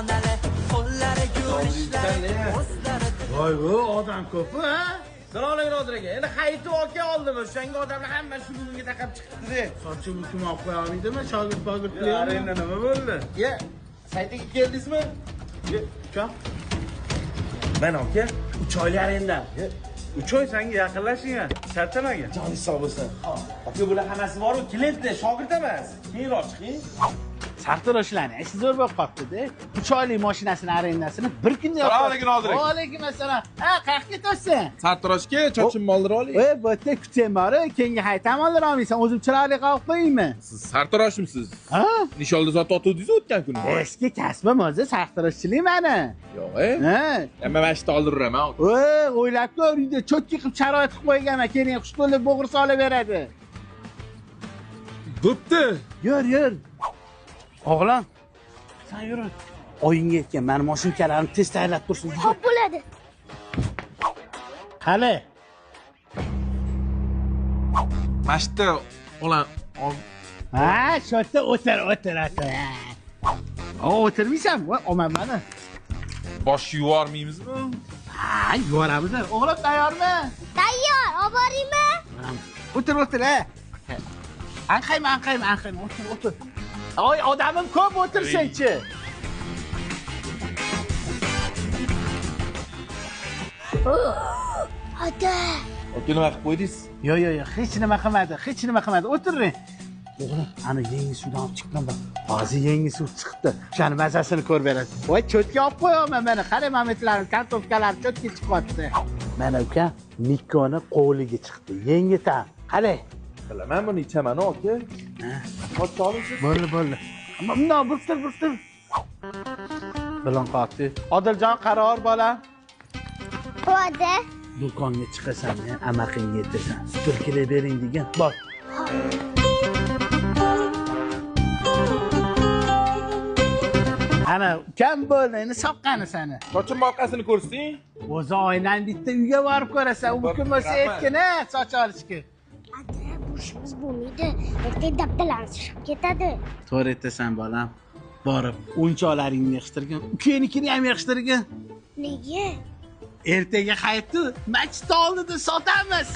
donali qo'llari gulishlari voy bu odam ko'p ha. Assalomu alaykum Nodir aka. Endi qaytib olib oldimi? O'shanga odamlar hamma shu bugunga taqab chiqibdi-da. Sochi bukum olib qo'ya olmaydimi? Shogird Endi nima bo'ldi? Ye, saytiga keldingizmi? Ye, Choq. men aka 3 oylik arendan. 3 oy senga yaqinlashing ha. Shartdan aka. Joningiz sog' bo'lsin. Aka bular hammasi bor-ku, klient-da, shogird emas. Keyinroq chiqing. Sartaroshlarning ishi zo'r bo'lib qolibdi-da. 3 oylik mashinasini arendasini bir kunda yo'q. Assalomu alaykum Nodir aka. Va alaykum assalom. Ha, qayerga ketyapsan? Sartaroshga chochim moldir oling. Ey, bu yerda kutsam bor, keyingi haytam oldir olmaysan. O'zim chiroyli qilib qo'yaymi? Siz sartaroshmisiz? Ha? Nisholda zot otuvdingiz o'tgan kuni. Eski kasbim o'zi sartaroshchilik meni. Yo'q, Ha? Hamma mashta oldiraman. Voy, o'ylab ko'r, uyda cho'tki qilib sharoit qilib qo'yganman. Keyin xush to'lib bo'g'ir solib beradi. Bo'pti. Yur. O'g'lon, sen yur. Oyingga aytgan, meni mashinkalarimni tez tayyorlab tursin. Xo'p bo'ladi. Qani? Mashta olan Ha, shu yerda o'tir. O'tirmaysan? Voy, olman meni. bosh yuvormaymizmi? Ha, yuboramiz. O'g'lim tayyormi? Tayyor, olib boraymi? O'tir, ha. Anqayma. O'tir. Oy, odamim ko'p, o'tirsin-chi. Ota. Aka nima qilib qo'ydingiz? Yo'q, hech nima qilmadi. O'tiring. O'g'lim, ana yangi suvdan olib chiqqan bor. Hozir yangi suv chiqibdi. O'shani mazasini ko'rib beradi. Voy, cho'tga olib qo'yaman mana. Qara mametlarim, kartofkalar cho'tga chiqyapti. Mana uka Nikoni qo'liga chiqdi. Yangi tam. Qara. Bilaman buni ichaman aka. Qo'yib olingsiz. Bo'ldi. Ammo bundan burtir. Bilan qoldi. Odiljon, qaror bolam. Bo'ldi. Do'konga chiqasan, amaqingga aytasan. 1 kilo bering degan. Bor. Ana, ukam bo'ldi, endi soqqani seni. Chochim orqasini ko'rsing. O'zi oynan bitta uyga borib ko'rasan. U kun bo'lsa aytgin, soch olishga. Ata, bu ishimiz bo'lmaydi. Ertaga dabdalarimiz chiqib ketadi. To'g'ri aytasan, bolam. Borib, o'yinchoqlaringni yig'ishtirgin, ukanikini ham yig'ishtirgin. Nega? Ertaga qaytib, machit oldida sotamiz.